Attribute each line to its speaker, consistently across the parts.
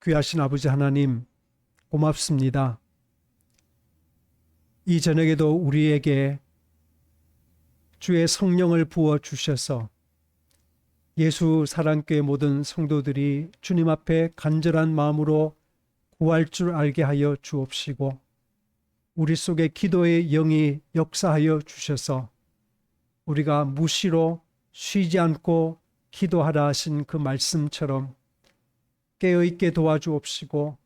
Speaker 1: 귀하신 아버지 하나님, 고맙습니다. 이 저녁에도 우리에게 주의 성령을 부어 주셔서 예수 사랑교회 모든 성도들이 주님 앞에 간절한 마음으로 구할 줄 알게 하여 주옵시고, 우리 속에 기도의 영이 역사하여 주셔서 우리가 무시로 쉬지 않고 기도하라 하신 그 말씀처럼 깨어있게 도와주옵시고,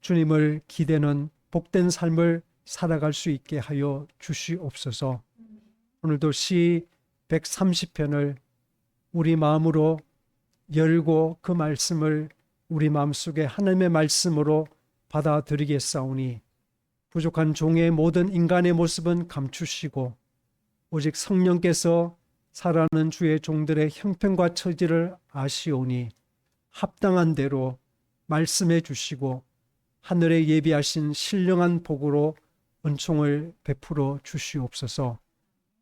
Speaker 1: 주님을 기대는 복된 삶을 살아갈 수 있게 하여 주시옵소서. 오늘도 시 130편을 우리 마음으로 열고 그 말씀을 우리 마음속에 하나님의 말씀으로 받아들이겠사오니, 부족한 종의 모든 인간의 모습은 감추시고 오직 성령께서 살아가는 주의 종들의 형편과 처지를 아시오니 합당한 대로 말씀해 주시고 하늘에 예비하신 신령한 복으로 은총을 베풀어 주시옵소서.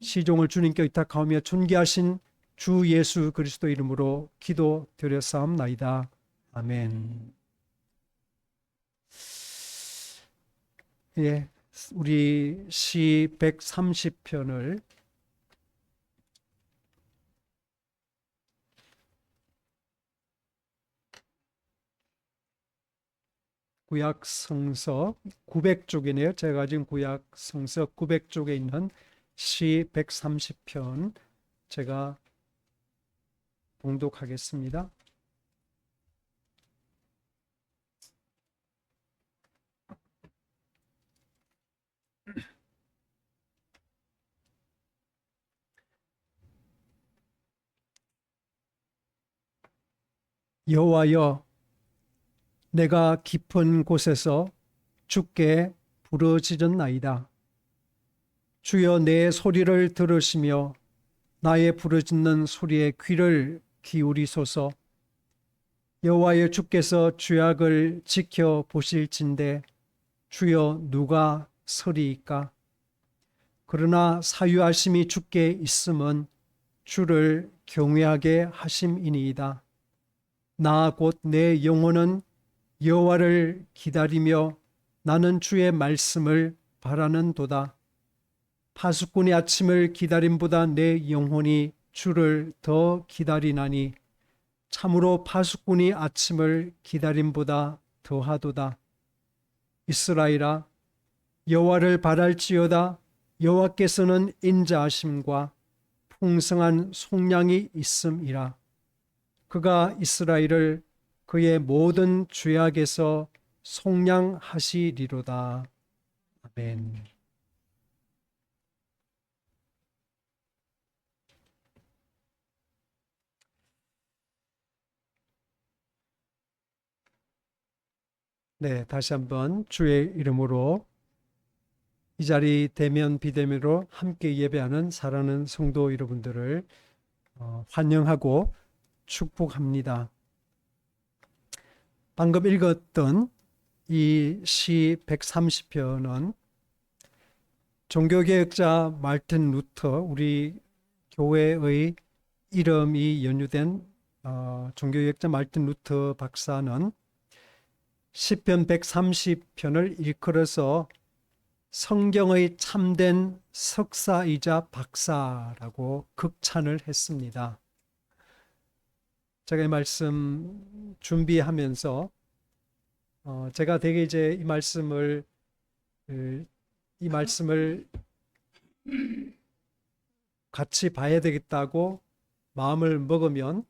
Speaker 1: 시종을 주님께 의탁하오며 존귀하신 주 예수 그리스도 이름으로 기도드렸사옵나이다. 아멘. 예, 우리 시 130편을 구약 성서 900쪽이네요. 제가 지금 구약 성서 900쪽에 있는 시 130편 제가 봉독하겠습니다. 여호와여, 내가 깊은 곳에서 주께 부르짖었나이다. 주여, 내 소리를 들으시며 나의 부르짖는 소리에 귀를 기울이소서. 여호와여, 주께서 죄악을 지켜보실진대 주여 누가 서리이까? 그러나 사유하심이 주께 있음은 주를 경외하게 하심이니이다. 나 곧 내 영혼은 여호와를 기다리며 나는 주의 말씀을 바라는도다. 파수꾼이 아침을 기다림보다 내 영혼이 주를 더 기다리나니 참으로 파수꾼이 아침을 기다림보다 더하도다. 이스라엘아, 여호와를 바랄지어다. 여호와께서는 인자하심과 풍성한 속량이 있음이라. 그가 이스라엘을 그의 모든 죄악에서 속량하시리로다. 아멘. 네, 다시 한번 주의 이름으로 이 자리 대면 비대면으로 함께 예배하는 사랑하는 성도 여러분들을 환영하고 축복합니다. 방금 읽었던 이 시 130편은 종교개혁자 말틴 루터, 우리 교회의 이름이 연유된 종교개혁자 말틴 루터 박사는 시편 130편을 일컬어서 성경의 참된 석사이자 박사라고 극찬을 했습니다. 제가 이 말씀 준비하면서 제가 되게 이제 이 말씀을 같이 봐야 되겠다고 마음을 먹으면,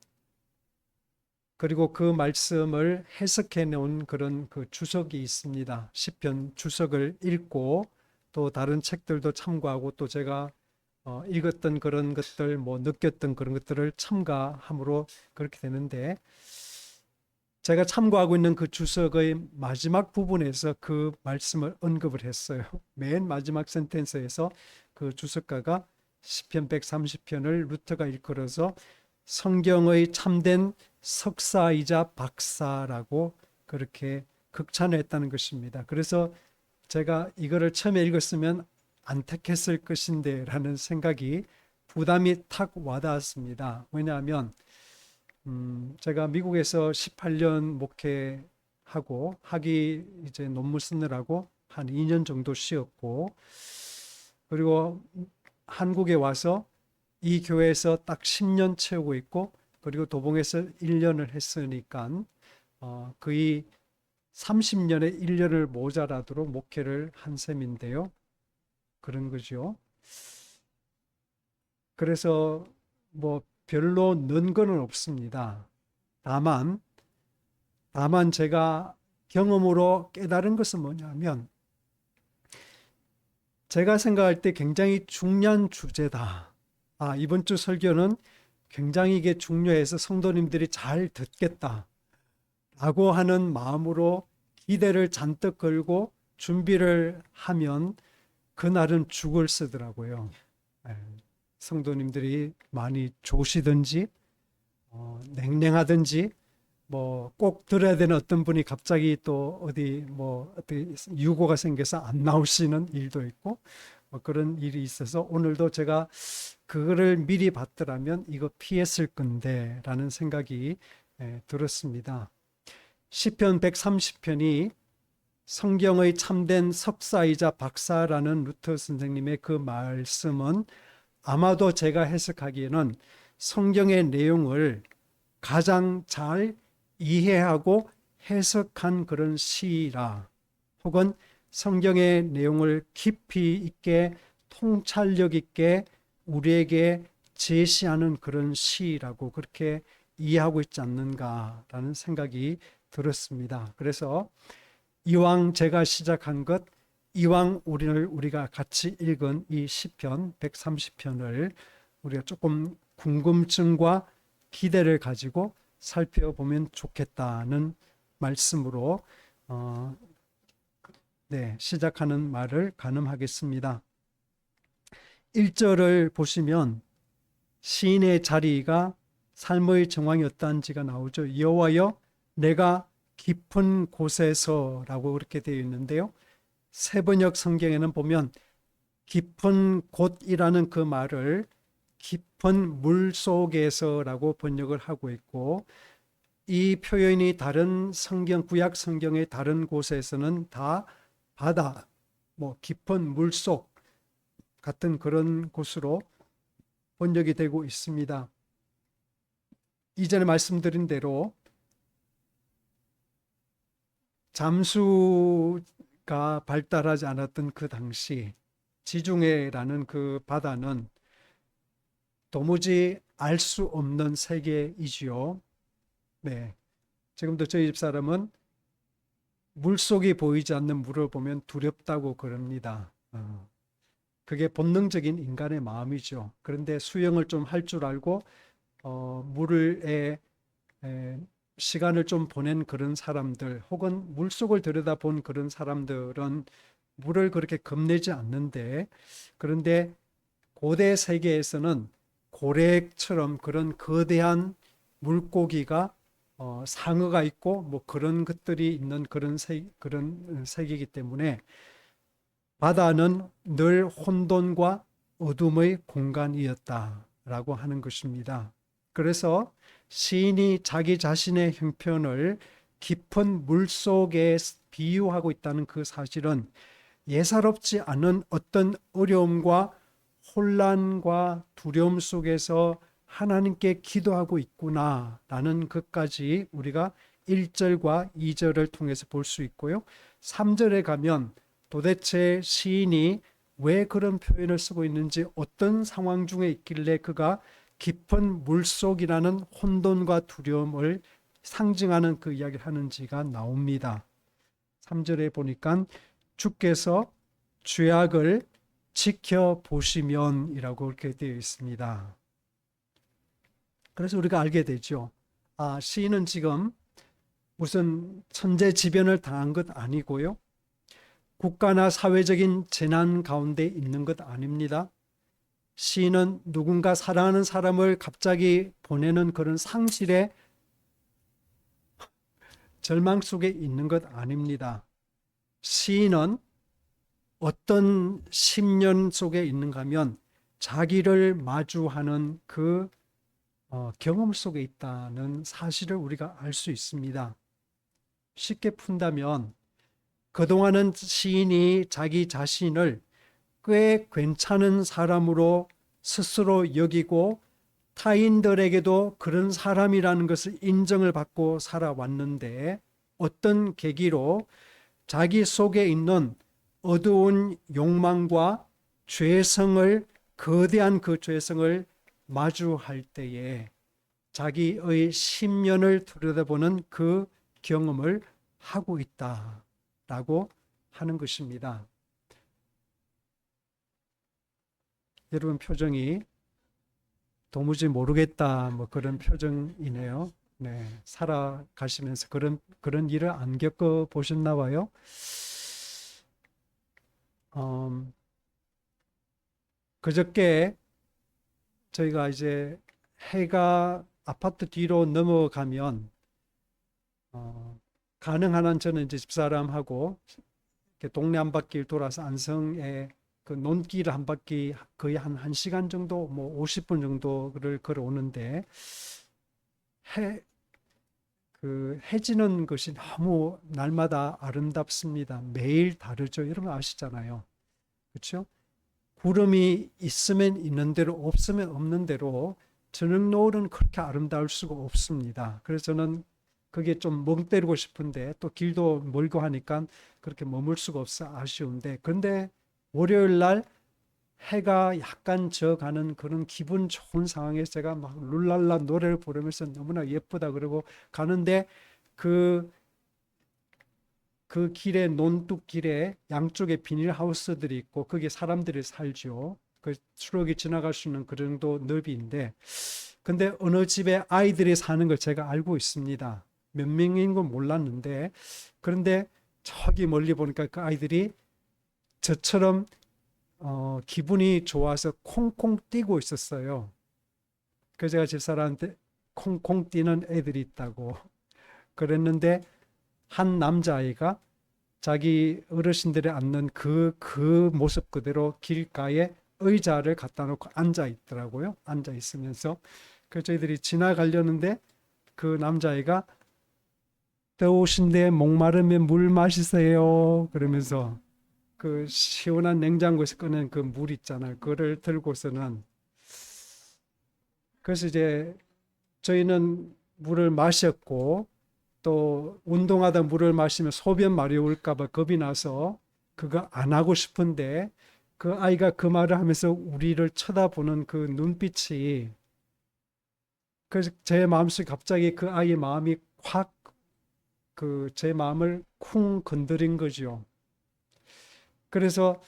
Speaker 1: 그리고 그 말씀을 해석해 놓은 그런 그 주석이 있습니다. 시편 주석을 읽고 또 다른 책들도 참고하고 또 제가 읽었던 그런 것들, 느꼈던 그런 것들을 첨가함으로 그렇게 되는데, 제가 참고하고 있는 그 주석의 마지막 부분에서 그 말씀을 언급을 했어요. 맨 마지막 센텐스에서 그 주석가가 시편 130편을 루터가 일컬어서 성경의 참된 석사이자 박사라고 그렇게 극찬했다는 것입니다. 그래서 제가 이거를 처음에 읽었으면 안 택했을 것인데 라는 생각이, 부담이 탁 와닿았습니다. 왜냐하면 제가 미국에서 18년 하고 학위 이제 논문 쓰느라고 한 2년 정도 쉬었고, 그리고 한국에 와서 이 교회에서 딱 10년 채우고 있고, 그리고 도봉에서 1년을 했으니까 거의 30년에 1년을 모자라도록 목회를 한 셈인데요. 그런 거죠. 그래서 뭐 별로 는 거는 없습니다. 다만 제가 경험으로 깨달은 것은 뭐냐면, 제가 생각할 때 굉장히 중요한 주제다. 이번 주 설교는 굉장히 이게 중요해서 성도님들이 잘 듣겠다 라고 하는 마음으로 기대를 잔뜩 걸고 준비를 하면 그날은 죽을 쓰더라고요. 예, 성도님들이 많이 조시든지 냉랭하든지 뭐 꼭 들어야 되는 어떤 분이 갑자기 또 어디 뭐 어떻게 유고가 생겨서 안 나오시는 일도 있고 뭐 그런 일이 있어서 오늘도 제가 그거를 미리 봤더라면 이거 피했을 건데 라는 생각이 들었습니다. 시편 130편이 성경의 참된 석사이자 박사라는 루터 선생님의 그 말씀은 아마도 제가 해석하기에는 성경의 내용을 가장 잘 이해하고 해석한 그런 시라, 혹은 성경의 내용을 깊이 있게 통찰력 있게 우리에게 제시하는 그런 시라고 그렇게 이해하고 있지 않는가라는 생각이 들었습니다. 그래서 이왕 제가 시작한 것, 이왕 우리가 같이 읽은 이 시편 130편을 우리가 조금 궁금증과 기대를 가지고 살펴보면 좋겠다는 말씀으로 시작하는 말을 가늠하겠습니다. 1절을 보시면 시인의 자리가 삶의 정황이 어떠한지가 나오죠. 여호와여 내가 깊은 곳에서라고 그렇게 되어 있는데요. 새번역 성경에는 보면 깊은 곳이라는 그 말을 깊은 물 속에서라고 번역을 하고 있고, 이 표현이 다른 성경, 구약 성경의 다른 곳에서는 다 바다, 뭐 깊은 물속 같은 그런 곳으로 번역이 되고 있습니다. 이전에 말씀드린 대로 잠수가 발달하지 않았던 그 당시 지중해라는 그 바다는 도무지 알 수 없는 세계이지요. 네. 지금도 저희 집사람은 물속이 보이지 않는 물을 보면 두렵다고 그럽니다. 그게 본능적인 인간의 마음이죠. 그런데 수영을 좀 할 줄 알고 물에 시간을 좀 보낸 그런 사람들, 혹은 물속을 들여다본 그런 사람들은 물을 그렇게 겁내지 않는데, 그런데 고대 세계에서는 고래처럼 그런 거대한 물고기가 상어가 있고 뭐 그런 것들이 있는 그런 세계이기 때문에 바다는 늘 혼돈과 어둠의 공간이었다라고 하는 것입니다. 그래서 시인이 자기 자신의 형편을 깊은 물속에 비유하고 있다는 그 사실은 예사롭지 않은 어떤 어려움과 혼란과 두려움 속에서 하나님께 기도하고 있구나라는 것까지 우리가 1절과 2절을 통해서 볼 수 있고요. 3절에 가면 도대체 시인이 왜 그런 표현을 쓰고 있는지, 어떤 상황 중에 있길래 그가 깊은 물속이라는 혼돈과 두려움을 상징하는 그 이야기를 하는지가 나옵니다. 3절에 보니까 주께서 죄악을 지켜보시면 이라고 그렇게 되어 있습니다. 그래서 우리가 알게 되죠. 시인은 지금 무슨 천재지변을 당한 것 아니고요. 국가나 사회적인 재난 가운데 있는 것 아닙니다. 시인은 누군가 사랑하는 사람을 갑자기 보내는 그런 상실의 절망 속에 있는 것 아닙니다. 시인은 어떤 심년 속에 있는가 하면 자기를 마주하는 그 경험 속에 있다는 사실을 우리가 알 수 있습니다. 쉽게 푼다면 그동안은 시인이 자기 자신을 꽤 괜찮은 사람으로 스스로 여기고 타인들에게도 그런 사람이라는 것을 인정을 받고 살아왔는데 어떤 계기로 자기 속에 있는 어두운 욕망과 죄성을 거대한 그 죄성을 마주할 때에 자기의 심년을 들여다보는 그 경험을 하고 있다라고 하는 것입니다. 여러분 표정이 도무지 모르겠다 뭐 그런 표정이네요. 네, 살아가시면서 그런 일을 안 겪어 보셨나 봐요. 그저께 저희가 이제 해가 아파트 뒤로 넘어가면 가능한 한 저는 이제 집사람하고 이렇게 동네 한 바퀴를 돌아서 안성에 그 논길을 한 바퀴 거의 한 1시간 정도 뭐 50분 정도를 걸어오는데 해 지는 것이 너무 날마다 아름답습니다. 매일 다르죠. 여러분 아시잖아요. 그렇죠? 구름이 있으면 있는 대로 없으면 없는 대로 저녁 노을은 그렇게 아름다울 수가 없습니다. 그래서 저는 그게 좀 멍 때리고 싶은데 또 길도 멀고 하니까 그렇게 머물 수가 없어 아쉬운데 그런데 월요일 날 해가 약간 져가는 그런 기분 좋은 상황에서 제가 막 룰랄라 노래를 부르면서 너무나 예쁘다 그러고 가는데 그 길에 논뚝길에 양쪽에 비닐하우스들이 있고 거기에 사람들이 살죠. 그 트럭이 지나갈 수 있는 그 정도 너비인데 근데 어느 집에 아이들이 사는 걸 제가 알고 있습니다. 몇 명인 건 몰랐는데 그런데 저기 멀리 보니까 그 아이들이 저처럼 기분이 좋아서 콩콩 뛰고 있었어요. 그래서 제가 집사람한테 콩콩 뛰는 애들이 있다고 그랬는데 한 남자아이가 자기 어르신들이 앉는 그 모습 그대로 길가에 의자를 갖다 놓고 앉아 있더라고요. 앉아 있으면서. 그래서 저희들이 지나가려는데 그 남자아이가 더우신데 목마르면 물 마시세요. 그러면서 그 시원한 냉장고에서 꺼낸 그 물 있잖아요. 그거를 들고서는 그래서 이제 저희는 물을 마셨고 또 운동하다 물을 마시면 소변 마려울까 봐 겁이 나서 그거 안 하고 싶은데 그 아이가 그 말을 하면서 우리를 쳐다보는 그 눈빛이 그래서 제 마음속에 갑자기 그 아이의 마음이 확 그 제 마음을 쿵 건드린 거죠. 그래서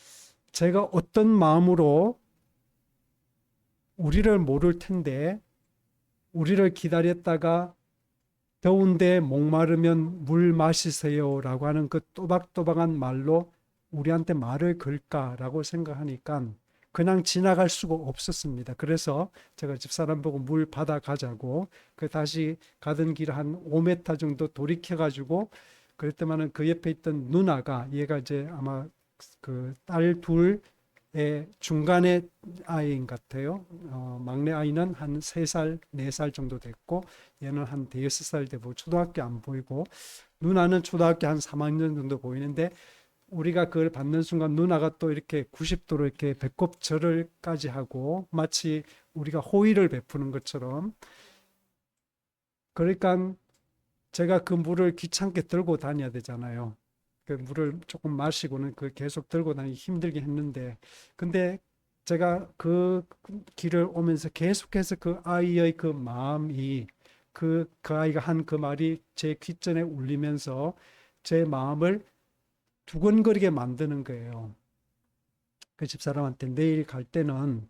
Speaker 1: 제가 어떤 마음으로 우리를 모를 텐데 우리를 기다렸다가 더운데 목마르면 물 마시세요라고 하는 그 또박또박한 말로 우리한테 말을 걸까라고 생각하니까 그냥 지나갈 수가 없었습니다. 그래서 제가 집사람 보고 물 받아가자고 그 다시 가던 길 한 5m 정도 돌이켜 가지고 그랬더만은 그 옆에 있던 누나가 얘가 이제 아마 그 딸 둘의 중간의 아이인 것 같아요. 막내 아이는 한 3살, 4살 정도 됐고 얘는 한 5살 되고 초등학교 안 보이고 누나는 초등학교 한 3학년 정도 보이는데 우리가 그걸 받는 순간 누나가 또 이렇게 90도로 이렇게 배꼽 절을까지 하고 마치 우리가 호의를 베푸는 것처럼 그러니까 제가 그 물을 귀찮게 들고 다녀야 되잖아요. 그 물을 조금 마시고는 그 계속 들고 다니기 힘들게 했는데 근데 제가 그 길을 오면서 계속해서 그 아이의 그 마음이 그 아이가 한 그 말이 제 귓전에 울리면서 제 마음을 두근거리게 만드는 거예요. 그 집사람한테 내일 갈 때는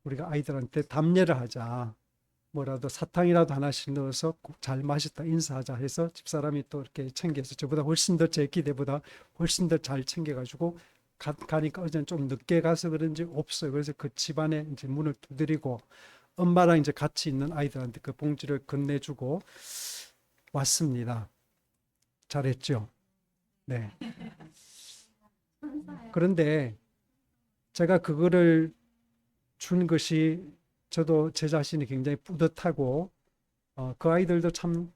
Speaker 1: 우리가 아이들한테 답례를 하자. 뭐라도 사탕이라도 하나씩 넣어서 꼭 잘 마셨다 인사하자 해서 집사람이 또 이렇게 챙겨서 저보다 훨씬 더 제 기대보다 훨씬 더 잘 챙겨가지고 가니까 어제는 좀 늦게 가서 그런지 없어요. 그래서 그 집안에 이제 문을 두드리고 엄마랑 이제 같이 있는 아이들한테 그 봉지를 건네주고 왔습니다. 잘했죠? 네. 그런데 제가 그거를 준 것이 저도 제 자신이 굉장히 뿌듯하고 그 아이들도 참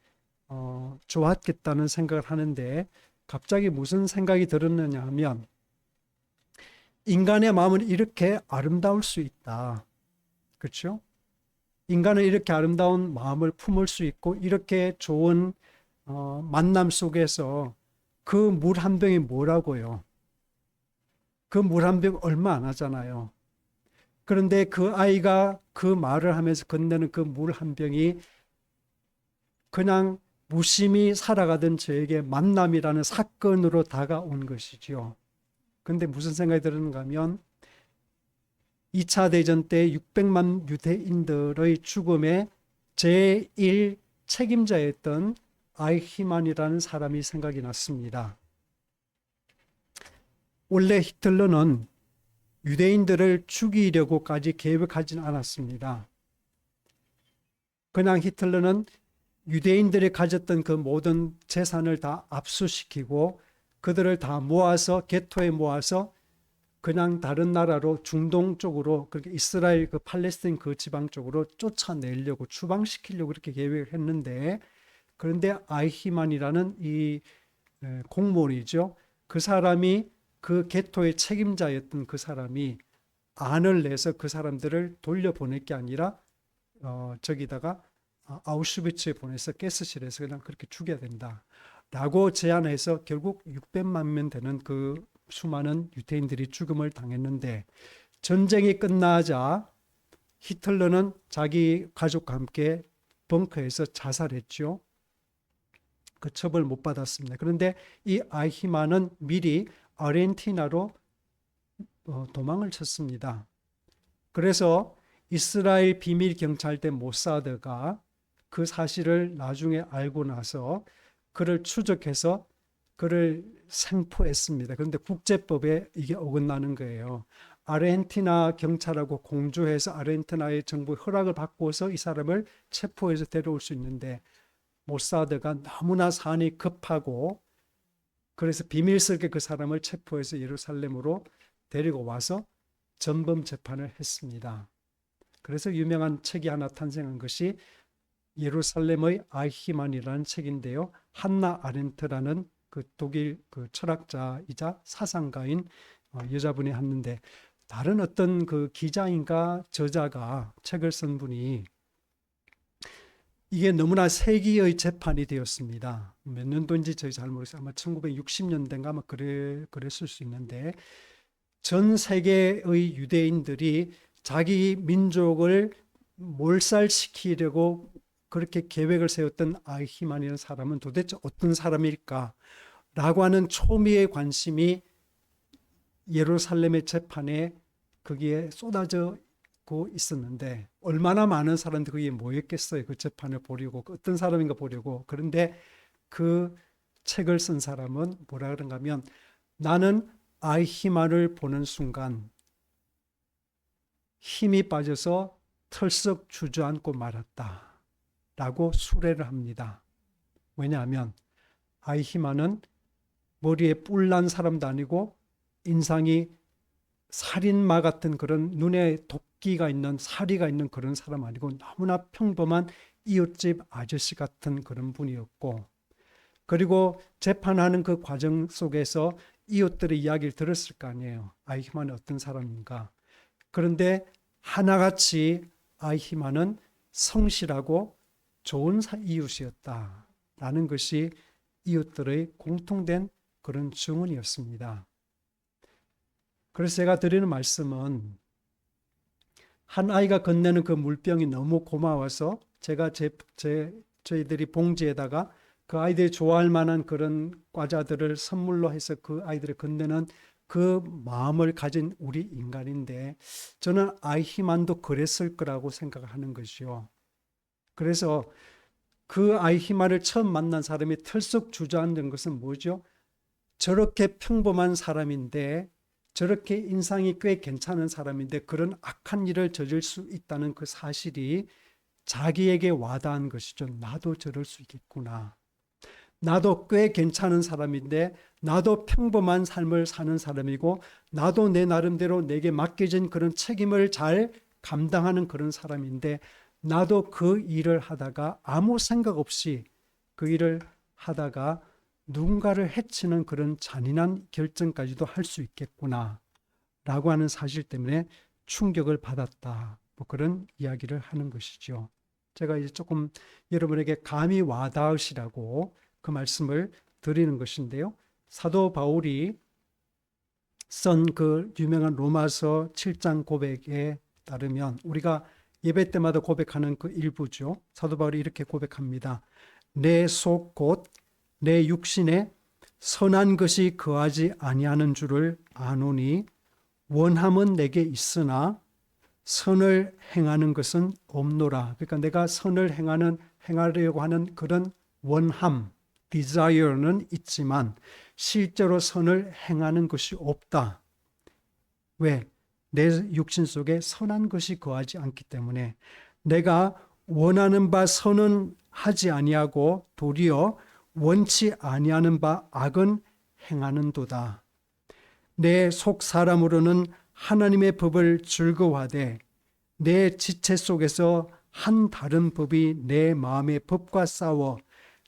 Speaker 1: 좋았겠다는 생각을 하는데 갑자기 무슨 생각이 들었느냐 하면 인간의 마음은 이렇게 아름다울 수 있다. 그렇죠? 인간은 이렇게 아름다운 마음을 품을 수 있고 이렇게 좋은 만남 속에서 그 물 한 병이 뭐라고요? 그 물 한 병 얼마 안 하잖아요. 그런데 그 아이가 그 말을 하면서 건네는 그 물 한 병이 그냥 무심히 살아가던 저에게 만남이라는 사건으로 다가온 것이지요. 그런데 무슨 생각이 드는가 하면 2차 대전 때 600만 유대인들의 죽음의 제1 책임자였던 아이히만이라는 사람이 생각이 났습니다. 원래 히틀러는 유대인들을 죽이려고까지 계획하지는 않았습니다. 그냥 히틀러는 유대인들이 가졌던 그 모든 재산을 다 압수시키고 그들을 다 모아서 게토에 모아서 그냥 다른 나라로 중동 쪽으로 그렇게 이스라엘 그 팔레스타인 그 지방 쪽으로 쫓아내려고 추방시키려고 그렇게 계획을 했는데 그런데 아이히만이라는 이 공무원이죠. 그 사람이 그 게토의 책임자였던 그 사람이 안을 내서 그 사람들을 돌려보낼 게 아니라 저기다가 아우슈비츠에 보내서 가스실에서 그냥 그렇게 죽여야 된다. 라고 제안해서 결국 600만 명 되는 그 수많은 유대인들이 죽음을 당했는데 전쟁이 끝나자 히틀러는 자기 가족과 함께 벙커에서 자살했죠. 그 처벌 못 받았습니다. 그런데 이 아이히만은 미리 아르헨티나로 도망을 쳤습니다. 그래서 이스라엘 비밀 경찰대 모사드가 그 사실을 나중에 알고 나서 그를 추적해서 그를 생포했습니다. 그런데 국제법에 이게 어긋나는 거예요. 아르헨티나 경찰하고 공조해서 아르헨티나의 정부 허락을 받고서 이 사람을 체포해서 데려올 수 있는데 모사드가 너무나 사안이 급하고 그래서 비밀스럽게 그 사람을 체포해서 예루살렘으로 데리고 와서 전범 재판을 했습니다. 그래서 유명한 책이 하나 탄생한 것이 예루살렘의 아이히만이라는 책인데요. 한나 아렌트라는 그 독일 그 철학자이자 사상가인 여자분이 했는데 다른 어떤 그 기자인가 저자가 책을 쓴 분이 이게 너무나 세기의 재판이 되었습니다. 몇 년도인지 저희 잘 모르겠어요. 아마 1960년대인가 아마 그랬을 수 있는데 전 세계의 유대인들이 자기 민족을 몰살시키려고 그렇게 계획을 세웠던 아이히만이라는 사람은 도대체 어떤 사람일까? 라고 하는 초미의 관심이 예루살렘의 재판에 거기에 쏟아지고 있었는데 얼마나 많은 사람들이 거기에 모였겠어요. 그 재판을 보려고 어떤 사람인가 보려고. 그런데 그 책을 쓴 사람은 뭐라 그런가 하면 나는 아이히만을 보는 순간 힘이 빠져서 털썩 주저앉고 말았다. 라고 수레를 합니다. 왜냐하면 아이히만은 머리에 뿔난 사람도 아니고 인상이 살인마 같은 그런 눈에 도끼가 있는 사리가 있는 그런 사람 아니고 너무나 평범한 이웃집 아저씨 같은 그런 분이었고 그리고 재판하는 그 과정 속에서 이웃들의 이야기를 들었을 거 아니에요. 아이히만은 어떤 사람인가. 그런데 하나같이 아이히만은 성실하고 좋은 이웃이었다라는 것이 이웃들의 공통된 그런 증언이었습니다. 그래서 제가 드리는 말씀은 한 아이가 건네는 그 물병이 너무 고마워서 제가 저희들이 봉지에다가 그 아이들이 좋아할 만한 그런 과자들을 선물로 해서 그 아이들이 건네는 그 마음을 가진 우리 인간인데 저는 아이히만도 그랬을 거라고 생각하는 것이요. 그래서 그 아이히만을 처음 만난 사람이 털썩 주저앉은 것은 뭐죠? 저렇게 평범한 사람인데 저렇게 인상이 꽤 괜찮은 사람인데 그런 악한 일을 저질 수 있다는 그 사실이 자기에게 와닿은 것이죠. 나도 저럴 수 있겠구나. 나도 꽤 괜찮은 사람인데 나도 평범한 삶을 사는 사람이고 나도 내 나름대로 내게 맡겨진 그런 책임을 잘 감당하는 그런 사람인데 나도 그 일을 하다가 아무 생각 없이 그 일을 하다가 누군가를 해치는 그런 잔인한 결정까지도 할 수 있겠구나 라고 하는 사실 때문에 충격을 받았다. 뭐 그런 이야기를 하는 것이죠. 제가 이제 조금 여러분에게 감히 와닿으시라고 그 말씀을 드리는 것인데요. 사도 바울이 쓴 그 유명한 로마서 7장 고백에 따르면 우리가 예배 때마다 고백하는 그 일부죠. 사도 바울이 이렇게 고백합니다. 내 속 곧 내 육신에 선한 것이 거하지 아니하는 줄을 아노니 원함은 내게 있으나 선을 행하는 것은 없노라. 그러니까 내가 선을 행하려고 하는 그런 원함, desire는 있지만 실제로 선을 행하는 것이 없다. 왜? 내 육신 속에 선한 것이 거하지 않기 때문에 내가 원하는 바 선은 하지 아니하고 도리어 원치 아니하는 바 악은 행하는도다. 내 속 사람으로는 하나님의 법을 즐거워하되 내 지체 속에서 한 다른 법이 내 마음의 법과 싸워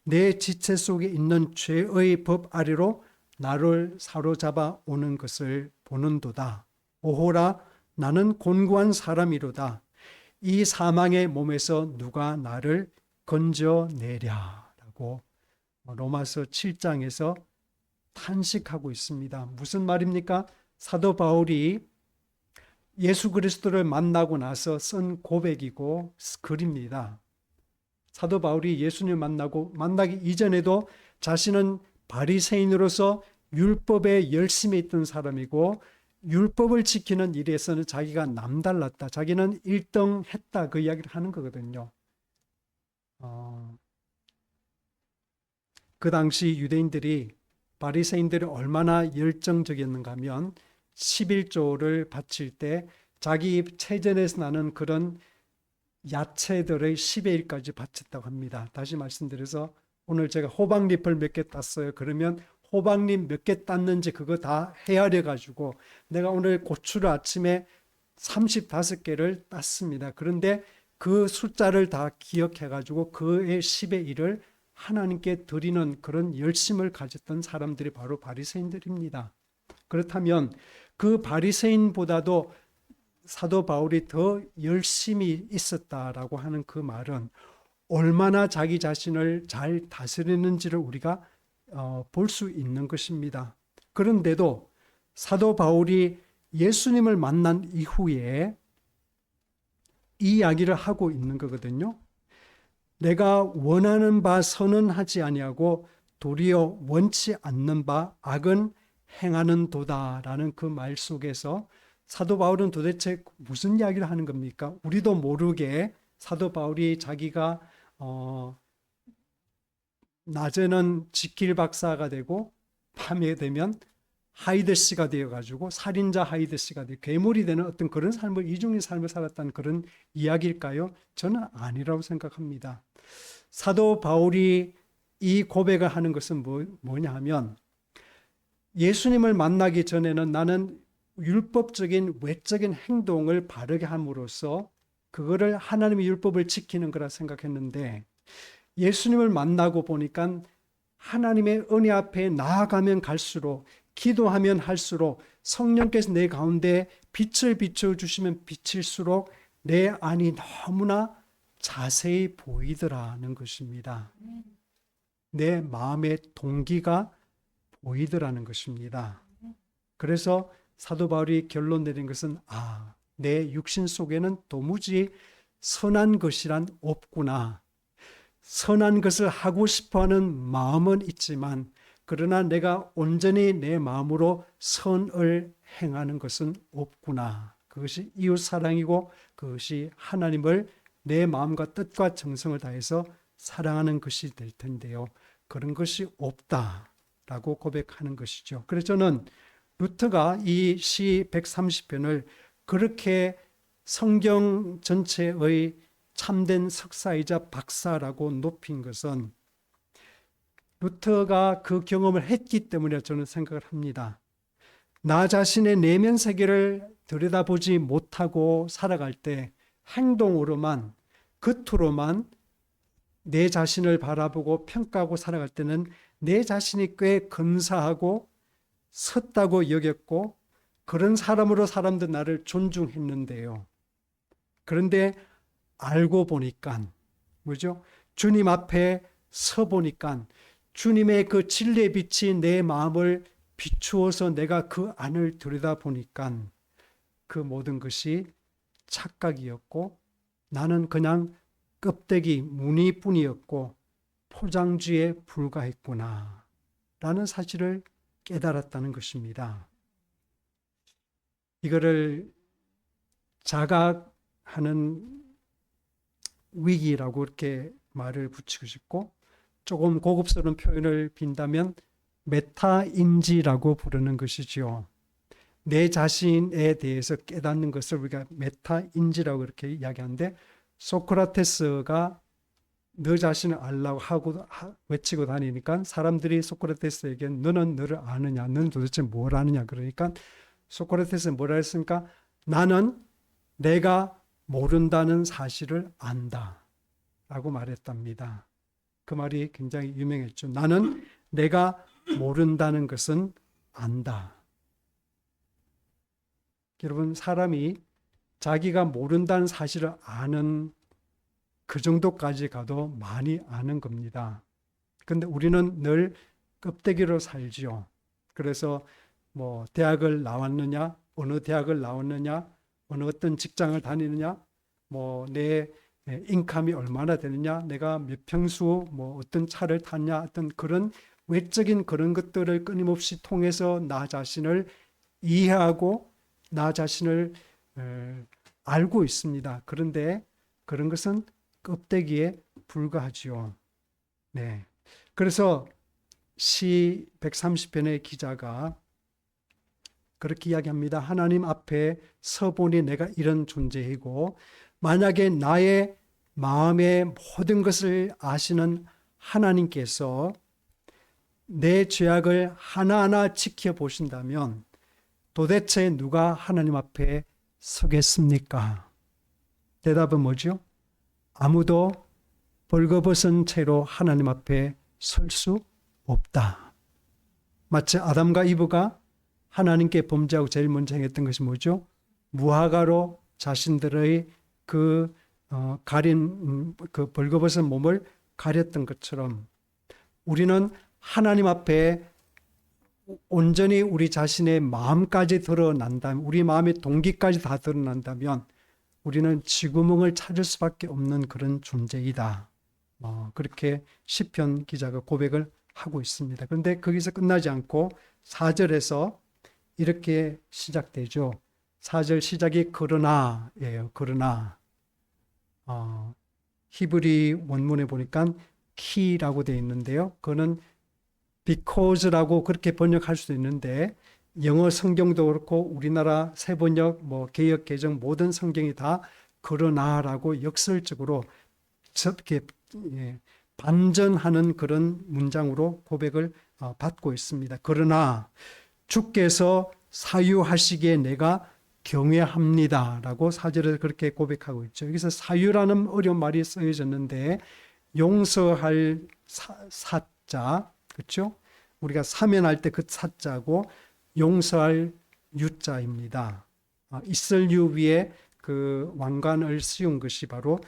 Speaker 1: 내 지체 속에 있는 죄의 법 아래로 나를 사로잡아 오는 것을 보는도다. 오호라 나는 곤고한 사람이로다. 이 사망의 몸에서 누가 나를 건져내랴 라고 로마서 7장에서 탄식하고 있습니다. 무슨 말입니까? 사도 바울이 예수 그리스도를 만나고 나서 쓴 고백이고 글입니다. 사도 바울이 예수님을 만나기 이전에도 자신은 바리새인으로서 율법에 열심히 있던 사람이고 율법을 지키는 일에서는 자기가 남달랐다. 자기는 1등 했다. 그 이야기를 하는 거거든요. 그 당시 유대인들이 바리새인들이 얼마나 열정적이었는가 하면 11조를 바칠 때 자기 체전에서 나는 그런 야채들의 10의 1까지 바쳤다고 합니다. 다시 말씀드려서 오늘 제가 호박잎을 몇 개 땄어요. 그러면 호박잎 몇 개 땄는지 그거 다 헤아려 가지고 내가 오늘 고추를 아침에 35개를 땄습니다. 그런데 그 숫자를 다 기억해 가지고 그의 10의 1을 하나님께 드리는 그런 열심을 가졌던 사람들이 바로 바리새인들입니다. 그렇다면 그 바리새인보다도 사도 바울이 더 열심히 있었다라고 하는 그 말은 얼마나 자기 자신을 잘 다스리는지를 우리가 볼 수 있는 것입니다. 그런데도 사도 바울이 예수님을 만난 이후에 이 이야기를 하고 있는 거거든요. 내가 원하는 바 선은 하지 아니하고 도리어 원치 않는 바 악은 행하는 도다라는 그 말 속에서 사도 바울은 도대체 무슨 이야기를 하는 겁니까? 우리도 모르게 사도 바울이 자기가 낮에는 지킬 박사가 되고 밤에 되면 하이드씨가 되어가지고 살인자 하이드씨가 되고 괴물이 되는 어떤 그런 삶을 이중의 삶을 살았다는 그런 이야기일까요? 저는 아니라고 생각합니다. 사도 바울이 이 고백을 하는 것은 뭐냐 하면 예수님을 만나기 전에는 나는 율법적인 외적인 행동을 바르게 함으로써 그거를 하나님의 율법을 지키는 거라 생각했는데 예수님을 만나고 보니까 하나님의 은혜 앞에 나아가면 갈수록 기도하면 할수록 성령께서 내 가운데 빛을 비춰주시면 비칠수록 내 안이 너무나 자세히 보이더라는 것입니다. 내 마음의 동기가 보이더라는 것입니다. 그래서 사도 바울이 결론 내린 것은 내 육신 속에는 도무지 선한 것이란 없구나. 선한 것을 하고 싶어하는 마음은 있지만 그러나 내가 온전히 내 마음으로 선을 행하는 것은 없구나. 그것이 이웃사랑이고 그것이 하나님을 내 마음과 뜻과 정성을 다해서 사랑하는 것이 될 텐데요. 그런 것이 없다라고 고백하는 것이죠. 그래서 저는 루터가 이 시 130편을 그렇게 성경 전체의 참된 석사이자 박사라고 높인 것은 루터가 그 경험을 했기 때문에 저는 생각을 합니다. 나 자신의 내면 세계를 들여다보지 못하고 살아갈 때 행동으로만 겉으로만 내 자신을 바라보고 평가하고 살아갈 때는 내 자신이 꽤 근사하고 섰다고 여겼고 그런 사람으로 사람들 나를 존중했는데요. 그런데 알고 보니까 뭐죠? 주님 앞에 서 보니까 주님의 그 진리의 빛이 내 마음을 비추어서 내가 그 안을 들여다보니까 그 모든 것이 착각이었고 나는 그냥 껍데기 무늬뿐이었고 포장지에 불과했구나 라는 사실을 깨달았다는 것입니다. 이거를 자각하는 위기라고 이렇게 말을 붙이고 싶고 조금 고급스러운 표현을 빈다면 메타인지라고 부르는 것이지요. 내 자신에 대해서 깨닫는 것을 우리가 메타인지라고 이렇게 이야기하는데 소크라테스가 너 자신을 알라고 하고 외치고 다니니까 사람들이 소크라테스에게 너는 너를 아느냐? 너는 도대체 뭘 아느냐? 그러니까 소크라테스는 뭐라 했습니까? 나는 내가 모른다는 사실을 안다 라고 말했답니다. 그 말이 굉장히 유명했죠. 나는 내가 모른다는 것은 안다. 여러분, 사람이 자기가 모른다는 사실을 아는 그 정도까지 가도 많이 아는 겁니다. 그런데 우리는 늘 껍데기로 살지요. 그래서 뭐 대학을 나왔느냐, 어느 대학을 나왔느냐, 어느 어떤 직장을 다니느냐, 뭐 내 인컴이 얼마나 되느냐, 내가 몇 평수 뭐 어떤 차를 탔냐, 어떤 그런 외적인 그런 것들을 끊임없이 통해서 나 자신을 이해하고 나 자신을 알고 있습니다. 그런데 그런 것은 껍데기에 불과하지요. 네. 그래서 시 130편의 기자가 그렇게 이야기합니다. 하나님 앞에 서보니 내가 이런 존재이고 만약에 나의 마음의 모든 것을 아시는 하나님께서 내 죄악을 하나하나 지켜보신다면 도대체 누가 하나님 앞에 서겠습니까? 대답은 뭐죠? 아무도 벌거벗은 채로 하나님 앞에 설 수 없다. 마치 아담과 이브가 하나님께 범죄하고 제일 먼저 행했던 것이 뭐죠? 무화과로 자신들의 그 가린 그 벌거벗은 몸을 가렸던 것처럼 우리는 하나님 앞에 온전히 우리 자신의 마음까지 드러난다면, 우리 마음의 동기까지 다 드러난다면 우리는 쥐구멍을 찾을 수밖에 없는 그런 존재이다. 그렇게 시편 기자가 고백을 하고 있습니다. 그런데 거기서 끝나지 않고 4절에서 이렇게 시작되죠. 4절 시작이 그러나예요. 그러나. 히브리 원문에 보니까 키라고 되어 있는데요. 그거는 because라고 그렇게 번역할 수도 있는데 영어 성경도 그렇고 우리나라 새번역, 뭐 개역 개정 모든 성경이 다 그러나라고 역설적으로 이렇게 반전하는 그런 문장으로 고백을 받고 있습니다. 그러나 주께서 사유하시기에 내가 경외합니다라고 4절에서 그렇게 고백하고 있죠. 여기서 사유라는 어려운 말이 쓰여졌는데 용서할 사자, 그렇죠? 우리가 사면할 때 그 사자고 용서할 유자입니다. 있을 유 위에 그 왕관을 씌운 것이 바로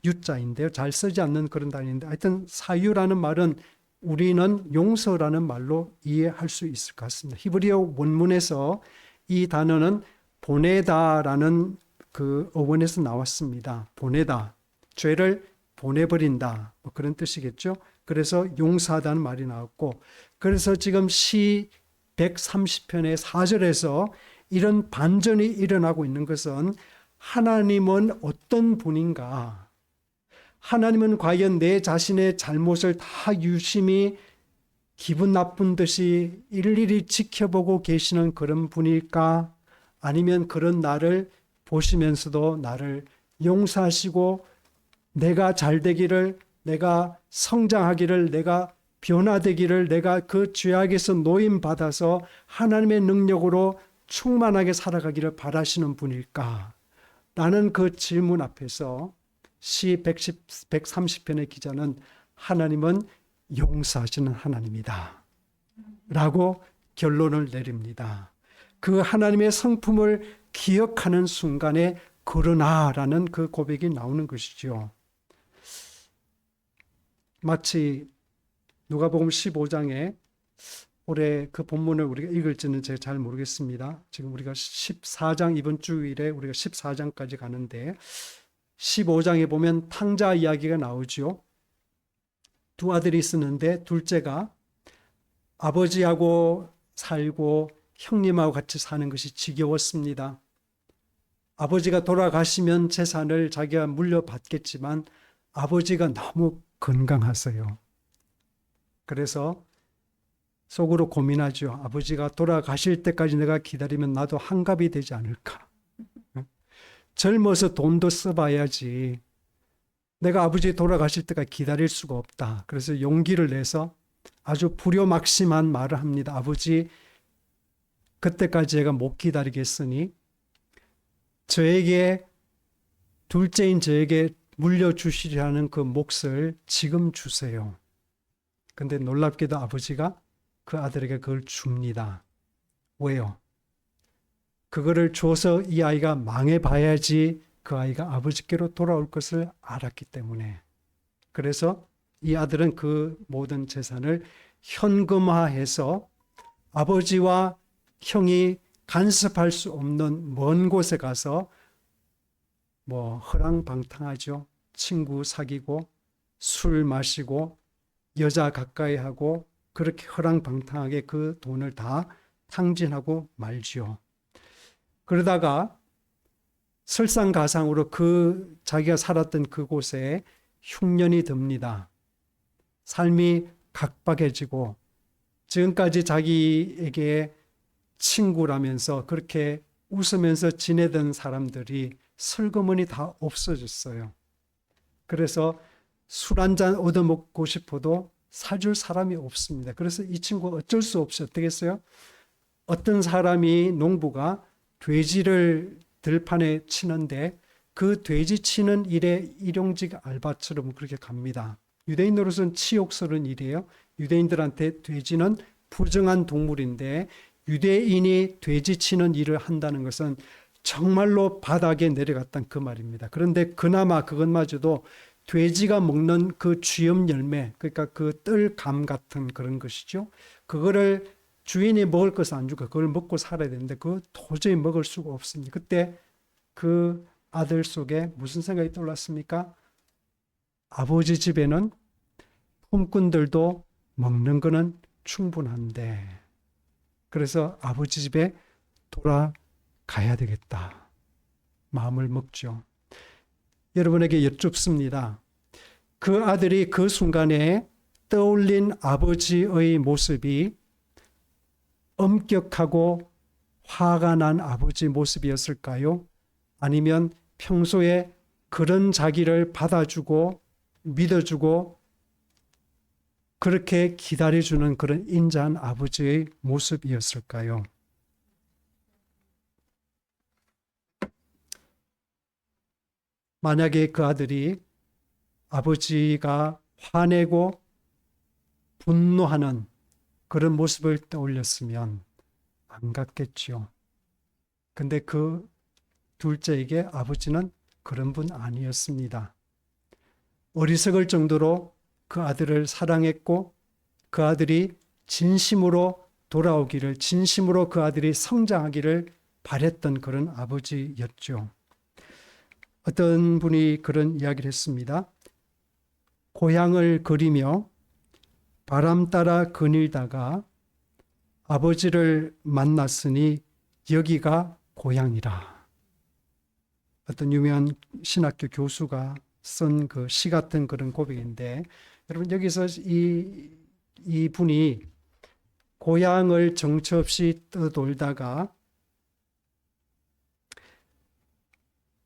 Speaker 1: 유자인데요. 잘 쓰지 않는 그런 단어인데 하여튼 사유라는 말은 우리는 용서라는 말로 이해할 수 있을 것 같습니다. 히브리어 원문에서 이 단어는 보내다라는 그 어원에서 나왔습니다. 보내다. 죄를 보내버린다. 뭐 그런 뜻이겠죠. 그래서 용서하다는 말이 나왔고, 그래서 지금 시 130편의 4절에서 이런 반전이 일어나고 있는 것은 하나님은 어떤 분인가? 하나님은 과연 내 자신의 잘못을 다 유심히 기분 나쁜 듯이 일일이 지켜보고 계시는 그런 분일까? 아니면 그런 나를 보시면서도 나를 용서하시고 내가 잘 되기를, 내가 성장하기를, 내가 변화되기를, 내가 그 죄악에서 노임받아서 하나님의 능력으로 충만하게 살아가기를 바라시는 분일까? 라는 그 질문 앞에서 시 130편의 기자는 하나님은 용서하시는 하나님이다 라고 결론을 내립니다. 그 하나님의 성품을 기억하는 순간에 그러나라는 그 고백이 나오는 것이죠. 마치 누가복음 15장에 올해 그 본문을 우리가 읽을지는 제가 잘 모르겠습니다. 지금 우리가 14장 이번 주일에 우리가 14장까지 가는데 15장에 보면 탕자 이야기가 나오죠. 두 아들이 있었는데 둘째가 아버지하고 살고 형님하고 같이 사는 것이 지겨웠습니다. 아버지가 돌아가시면 재산을 자기가 물려받겠지만 아버지가 너무 건강하세요. 그래서 속으로 고민하죠. 아버지가 돌아가실 때까지 내가 기다리면 나도 한갑이 되지 않을까. 젊어서 돈도 써봐야지. 내가 아버지 돌아가실 때까지 기다릴 수가 없다. 그래서 용기를 내서 아주 불효막심한 말을 합니다. 아버지, 그때까지 제가 못 기다리겠으니 저에게, 둘째인 저에게 물려주시려는 그 몫을 지금 주세요. 근데 놀랍게도 아버지가 그 아들에게 그걸 줍니다. 왜요? 그거를 줘서 이 아이가 망해봐야지 그 아이가 아버지께로 돌아올 것을 알았기 때문에. 그래서 이 아들은 그 모든 재산을 현금화해서 아버지와 형이 간섭할 수 없는 먼 곳에 가서 허랑방탕하죠. 친구 사귀고 술 마시고 여자 가까이 하고 그렇게 허랑방탕하게 그 돈을 다 탕진하고 말지요. 그러다가 설상가상으로 자기가 살았던 그곳에 흉년이 듭니다. 삶이 각박해지고 지금까지 자기에게 친구라면서 그렇게 웃으면서 지내던 사람들이 슬그머니 다 없어졌어요. 그래서 술 한잔 얻어먹고 싶어도 사줄 사람이 없습니다. 그래서 이 친구가 어쩔 수 없이 어떻게 했어요? 어떤 사람이 농부가 돼지를 들판에 치는데 그 돼지 치는 일에 일용직 알바처럼 그렇게 갑니다. 유대인으로서는 치욕스러운 일이에요. 유대인들한테 돼지는 부정한 동물인데 유대인이 돼지 치는 일을 한다는 것은 정말로 바닥에 내려갔던 그 말입니다. 그런데 그나마 그것마저도 돼지가 먹는 그 쥐염 열매, 그러니까 그 뜰감 같은 그런 것이죠. 그거를 주인이 먹을 것을 안 주고 그걸 먹고 살아야 되는데 그거 도저히 먹을 수가 없습니다. 그때 그 아들 속에 무슨 생각이 떠올랐습니까? 아버지 집에는 품꾼들도 먹는 거는 충분한데, 그래서 아버지 집에 돌아가야 되겠다. 마음을 먹죠. 여러분에게 여쭙습니다. 그 아들이 그 순간에 떠올린 아버지의 모습이 엄격하고 화가 난 아버지 모습이었을까요? 아니면 평소에 그런 자기를 받아주고 믿어주고 그렇게 기다려주는 그런 인자한 아버지의 모습이었을까요? 만약에 그 아들이 아버지가 화내고 분노하는 그런 모습을 떠올렸으면 안 갔겠지요. 근데 그 둘째에게 아버지는 그런 분 아니었습니다. 어리석을 정도로 그 아들을 사랑했고 그 아들이 진심으로 돌아오기를, 진심으로 그 아들이 성장하기를 바랬던 그런 아버지였죠. 어떤 분이 그런 이야기를 했습니다. 고향을 그리며 바람 따라 거닐다가 아버지를 만났으니 여기가 고향이라. 어떤 유명한 신학교 교수가 쓴 그 시 같은 그런 고백인데, 여러분 여기서 이 분이 고향을 정처 없이 떠돌다가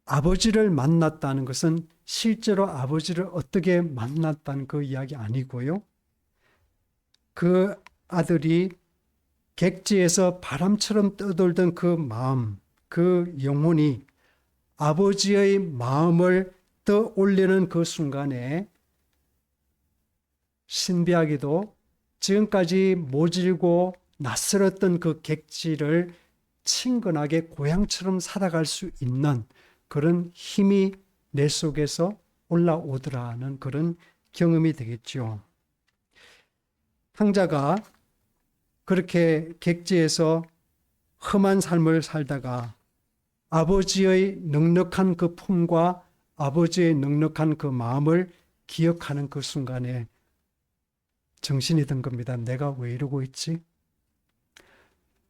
Speaker 1: 아버지를 만났다는 것은 실제로 아버지를 어떻게 만났다는 그 이야기 아니고요. 그 아들이 객지에서 바람처럼 떠돌던 그 마음, 그 영혼이 아버지의 마음을 떠올리는 그 순간에 신비하게도 지금까지 모질고 낯설었던 그 객지를 친근하게 고향처럼 살아갈 수 있는 그런 힘이 내 속에서 올라오더라는 그런 경험이 되겠죠. 탕자가 그렇게 객지에서 험한 삶을 살다가 아버지의 넉넉한 그 품과 아버지의 넉넉한 그 마음을 기억하는 그 순간에 정신이 든 겁니다. 내가 왜 이러고 있지?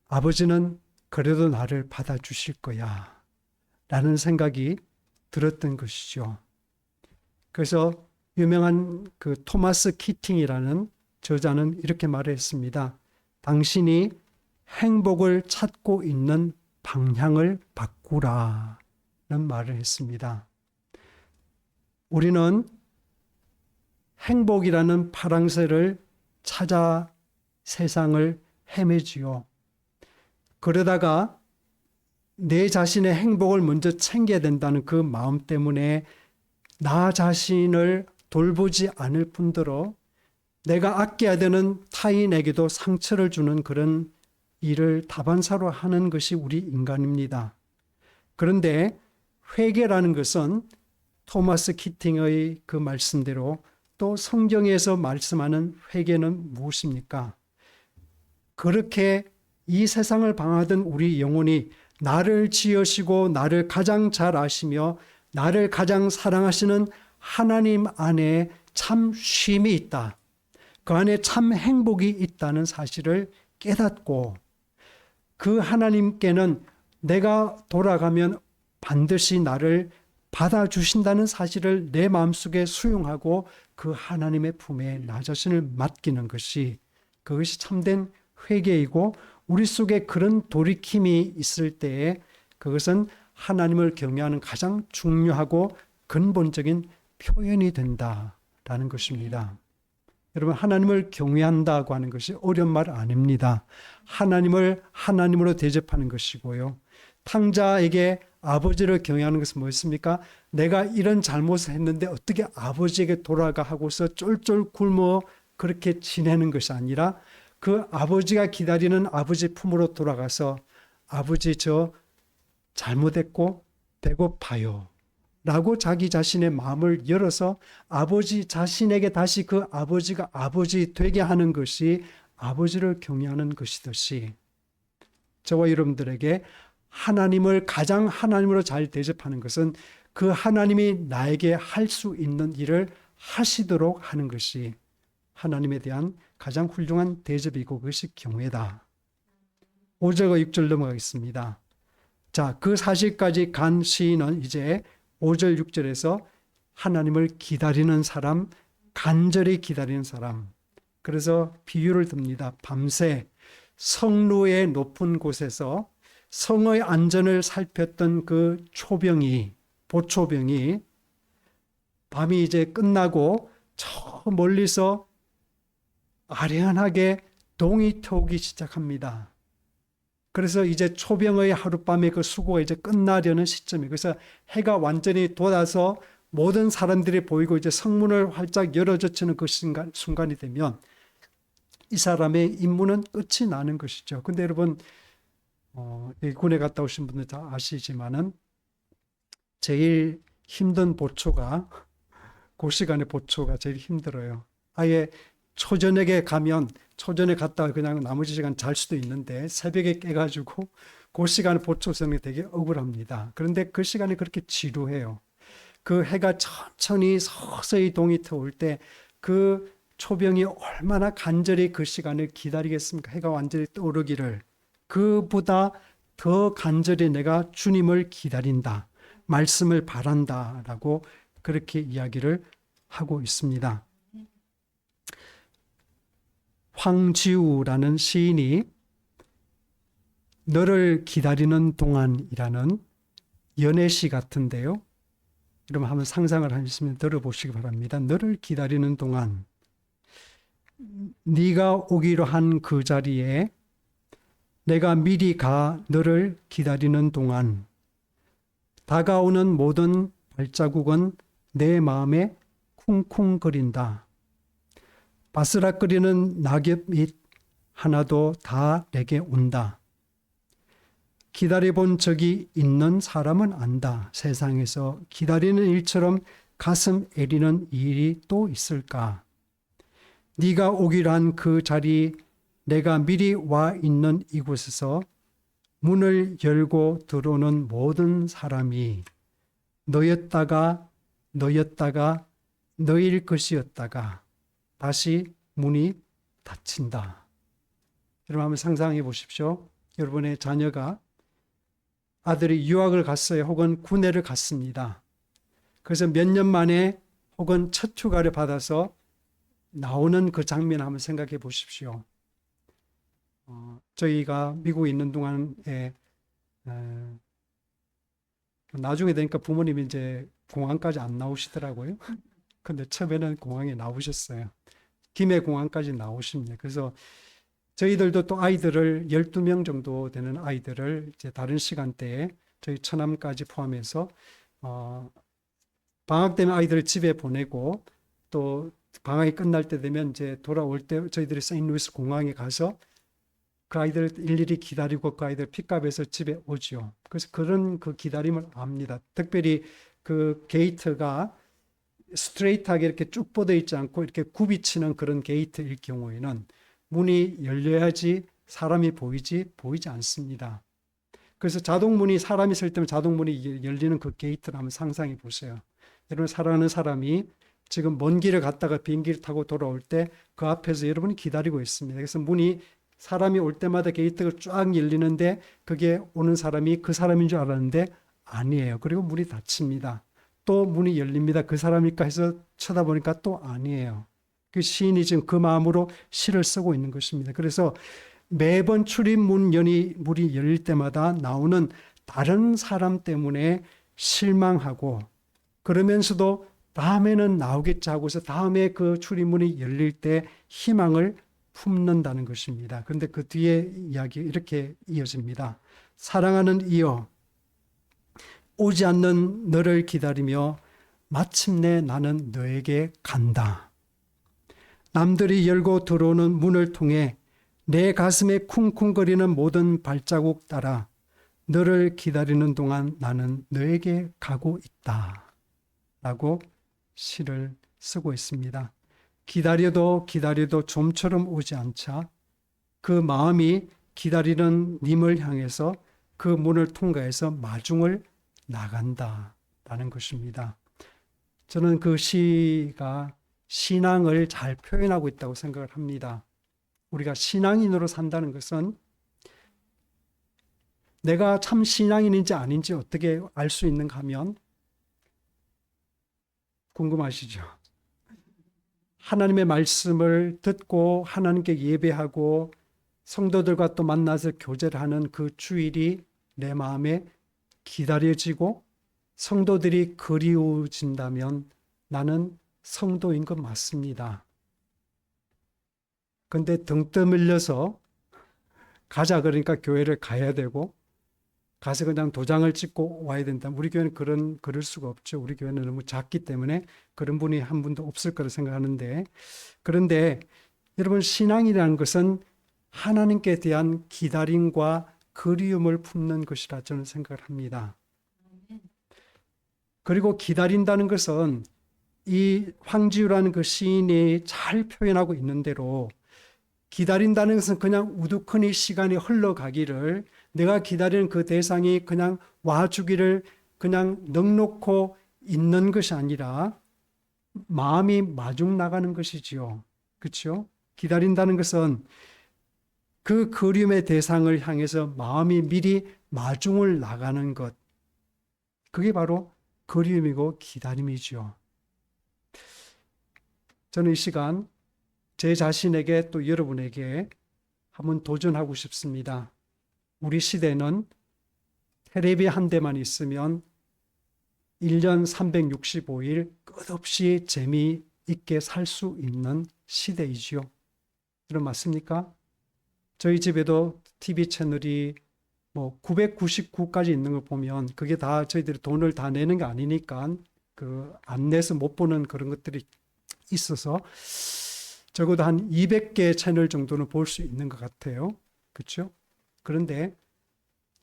Speaker 1: 아버지는 그래도 나를 받아주실 거야 라는 생각이 들었던 것이죠. 그래서 유명한 그 토마스 키팅이라는 저자는 이렇게 말했습니다. 당신이 행복을 찾고 있는 방향을 바꾸라는 말을 했습니다. 우리는 행복이라는 파랑새를 찾아 세상을 헤매지요. 그러다가 내 자신의 행복을 먼저 챙겨야 된다는 그 마음 때문에 나 자신을 돌보지 않을 뿐더러 내가 아껴야 되는 타인에게도 상처를 주는 그런 일을 다반사로 하는 것이 우리 인간입니다. 그런데 회개라는 것은 토마스 키팅의 그 말씀대로 또 성경에서 말씀하는 회개는 무엇입니까? 그렇게 이 세상을 방하던 우리 영혼이 나를 지으시고 나를 가장 잘 아시며 나를 가장 사랑하시는 하나님 안에 참 쉼이 있다. 그 안에 참 행복이 있다는 사실을 깨닫고 그 하나님께는 내가 돌아가면 반드시 나를 받아주신다는 사실을 내 마음속에 수용하고 그 하나님의 품에 나 자신을 맡기는 것이 그것이 참된 회개이고 우리 속에 그런 돌이킴이 있을 때에 그것은 하나님을 경외하는 가장 중요하고 근본적인 표현이 된다라는 것입니다. 여러분, 하나님을 경외한다고 하는 것이 어려운 말 아닙니다. 하나님을 하나님으로 대접하는 것이고요. 탕자에게 아버지를 경외하는 것은 뭐였습니까? 내가 이런 잘못을 했는데 어떻게 아버지에게 돌아가 하고서 쫄쫄 굶어 그렇게 지내는 것이 아니라 그 아버지가 기다리는 아버지 품으로 돌아가서 아버지 저 잘못했고 배고파요 라고 자기 자신의 마음을 열어서 아버지 자신에게 다시 그 아버지가 아버지 되게 하는 것이 아버지를 경외하는 것이듯이 저와 여러분들에게 하나님을 가장 하나님으로 잘 대접하는 것은 그 하나님이 나에게 할 수 있는 일을 하시도록 하는 것이 하나님에 대한 가장 훌륭한 대접이고 그것이 경외다. 5절과 6절 넘어가겠습니다. 자, 그 사실까지 간 시인은 이제 5절, 6절에서 하나님을 기다리는 사람, 간절히 기다리는 사람. 그래서 비유를 듭니다. 밤새 성루의 높은 곳에서 성의 안전을 살폈던 그 초병이, 보초병이 밤이 이제 끝나고 저 멀리서 아련하게 동이 트오기 시작합니다. 그래서 이제 초병의 하룻밤의 그 수고가 이제 끝나려는 시점이에요. 그래서 해가 완전히 돋아서 모든 사람들이 보이고 이제 성문을 활짝 열어젖히는 그 순간이 되면 이 사람의 임무는 끝이 나는 것이죠. 근데 여러분, 군에 갔다 오신 분들 다 아시지만은 제일 힘든 보초가 그 시간에 보초가 제일 힘들어요. 아예 초저녁에 가면 초전에 갔다가 그냥 나머지 시간 잘 수도 있는데 새벽에 깨가지고 그 시간에 보초 서는 게 되게 억울합니다. 그런데 그 시간이 그렇게 지루해요. 그 해가 천천히 서서히 동이 트올 때 그 초병이 얼마나 간절히 그 시간을 기다리겠습니까? 해가 완전히 떠오르기를. 그보다 더 간절히 내가 주님을 기다린다. 말씀을 바란다. 라고 그렇게 이야기를 하고 있습니다. 황지우라는 시인이 너를 기다리는 동안이라는 연애시 같은데요. 여러분 한번 상상을 하시면 들어보시기 바랍니다. 너를 기다리는 동안 네가 오기로 한 그 자리에 내가 미리 가 너를 기다리는 동안 다가오는 모든 발자국은 내 마음에 쿵쿵거린다. 바스락거리는 낙엽 잎 하나도 다 내게 온다. 기다려본 적이 있는 사람은 안다. 세상에서 기다리는 일처럼 가슴 애리는 일이 또 있을까? 네가 오기로 한 그 자리, 내가 미리 와 있는 이곳에서 문을 열고 들어오는 모든 사람이 너였다가 너일 것이었다가 다시 문이 닫힌다. 여러분 한번 상상해 보십시오. 여러분의 자녀가 아들이 유학을 갔어요. 혹은 군대를 갔습니다. 그래서 몇 년 만에 혹은 첫 휴가를 받아서 나오는 그 장면 한번 생각해 보십시오. 저희가 미국에 있는 동안에 나중에 되니까 부모님이 이제 공항까지 안 나오시더라고요. 근데 처음에는 공항에 나오셨어요. 김해 공항까지 나오십니다. 그래서 저희들도 또 아이들을 12명 정도 되는 아이들을 이제 다른 시간대에 저희 처남까지 포함해서 방학 때문에 아이들을 집에 보내고 또 방학이 끝날 때 되면 이제 돌아올 때 저희들이 세인루이스 공항에 가서 그 아이들 일일이 기다리고 그 아이들 픽업해서 집에 오죠. 그래서 그런 그 기다림을 압니다. 특별히 그 게이트가 스트레이트하게 이렇게 쭉 뻗어 있지 않고 이렇게 굽이치는 그런 게이트일 경우에는 문이 열려야지 사람이 보이지 않습니다. 그래서 자동문이 사람이 설 때면 자동문이 열리는 그 게이트를 한번 상상해 보세요. 여러분 사랑하는 사람이 지금 먼 길을 갔다가 비행기를 타고 돌아올 때 그 앞에서 여러분이 기다리고 있습니다. 그래서 문이 사람이 올 때마다 게이트가 쫙 열리는데 그게 오는 사람이 그 사람인 줄 알았는데 아니에요. 그리고 문이 닫힙니다. 또 문이 열립니다. 그 사람일까 해서 쳐다보니까 또 아니에요. 그 시인이 지금 그 마음으로 시를 쓰고 있는 것입니다. 그래서 매번 문이 열릴 때마다 나오는 다른 사람 때문에 실망하고 그러면서도 다음에는 나오겠지 하고서 다음에 그 출입문이 열릴 때 희망을 품는다는 것입니다. 그런데 그 뒤에 이야기 이렇게 이어집니다. 사랑하는 이여, 오지 않는 너를 기다리며 마침내 나는 너에게 간다. 남들이 열고 들어오는 문을 통해 내 가슴에 쿵쿵거리는 모든 발자국 따라 너를 기다리는 동안 나는 너에게 가고 있다. 라고 시를 쓰고 있습니다. 기다려도 좀처럼 오지 않자 그 마음이 기다리는 님을 향해서 그 문을 통과해서 마중을 나간다라는 것입니다. 저는 그 시가 신앙을 잘 표현하고 있다고 생각을 합니다. 우리가 신앙인으로 산다는 것은 내가 참 신앙인인지 아닌지 어떻게 알 수 있는가 하면 궁금하시죠? 하나님의 말씀을 듣고 하나님께 예배하고 성도들과 또 만나서 교제를 하는 그 주일이 내 마음에 기다려지고 성도들이 그리워진다면 나는 성도인 것 맞습니다. 근데 등 떠밀려서 가자 그러니까 교회를 가야 되고 가서 그냥 도장을 찍고 와야 된다. 우리 교회는 그럴 수가 없죠. 우리 교회는 너무 작기 때문에 그런 분이 한 분도 없을 거라 생각하는데, 그런데 여러분 신앙이라는 것은 하나님께 대한 기다림과 그리움을 품는 것이라 저는 생각을 합니다. 그리고 기다린다는 것은 이 황지우라는 그 시인이 잘 표현하고 있는 대로 기다린다는 것은 그냥 우두커니 시간이 흘러가기를 내가 기다리는 그 대상이 그냥 와주기를 그냥 넉놓고 있는 것이 아니라 마음이 마중 나가는 것이지요. 그렇죠? 기다린다는 것은 그 그리움의 대상을 향해서 마음이 미리 마중을 나가는 것. 그게 바로 그리움이고 기다림이죠. 저는 이 시간 제 자신에게 또 여러분에게 한번 도전하고 싶습니다. 우리 시대는 텔레비 한 대만 있으면 1년 365일 끝없이 재미있게 살 수 있는 시대이지요. 여러분 맞습니까? 저희 집에도 TV 채널이 뭐 999까지 있는 걸 보면 그게 다 저희들이 돈을 다 내는 게 아니니까 그 안내서 못 보는 그런 것들이 있어서 적어도 한 200개 채널 정도는 볼 수 있는 것 같아요. 그렇죠? 그런데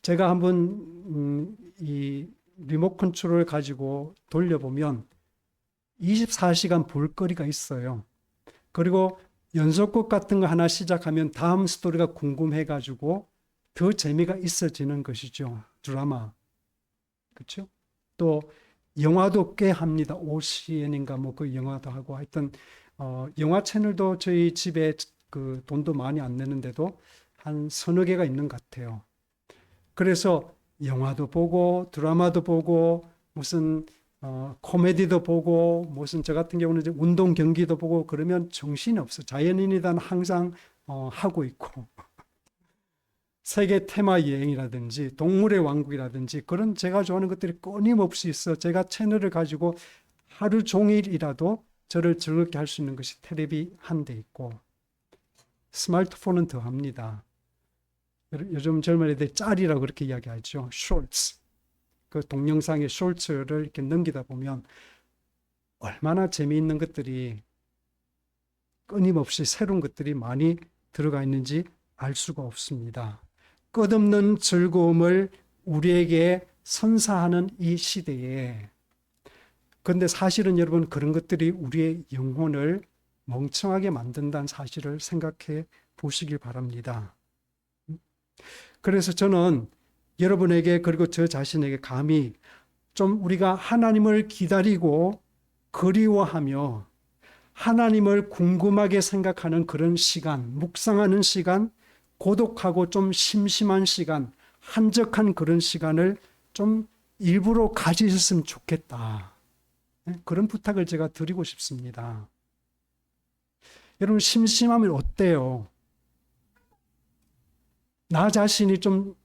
Speaker 1: 제가 한번 이 리모트 컨트롤을 가지고 돌려보면 24시간 볼거리가 있어요. 그리고 연속극 같은 거 하나 시작하면 다음 스토리가 궁금해가지고 더 재미가 있어지는 것이죠. 드라마. 그렇죠? 또 영화도 꽤 합니다. OCN인가 뭐 그 영화도 하고 하여튼 영화 채널도 저희 집에 그 돈도 많이 안 내는데도 한 서너 개가 있는 것 같아요. 그래서 영화도 보고 드라마도 보고 무슨 코미디도 보고 무슨 저 같은 경우는 이제 운동 경기도 보고 그러면 정신이 없어. 자연인이란 항상 하고 있고 세계 테마 여행이라든지 동물의 왕국이라든지 그런 제가 좋아하는 것들이 끊임없이 있어. 제가 채널을 가지고 하루 종일이라도 저를 즐겁게 할 수 있는 것이 텔레비 한 대 있고 스마트폰은 더 합니다. 요즘 젊은 애들이 짤이라고 그렇게 이야기하죠. 쇼츠. 그 동영상의 쇼츠를 이렇게 넘기다 보면 얼마나 재미있는 것들이 끊임없이 새로운 것들이 많이 들어가 있는지 알 수가 없습니다. 끝없는 즐거움을 우리에게 선사하는 이 시대에 그런데 사실은 여러분 그런 것들이 우리의 영혼을 멍청하게 만든다는 사실을 생각해 보시길 바랍니다. 그래서 저는 여러분에게 그리고 저 자신에게 감히 좀 우리가 하나님을 기다리고 그리워하며 하나님을 궁금하게 생각하는 그런 시간, 묵상하는 시간, 고독하고 좀 심심한 시간, 한적한 그런 시간을 좀 일부러 가지셨으면 좋겠다. 그런 부탁을 제가 드리고 싶습니다. 여러분 심심하면 어때요? 나 자신이 좀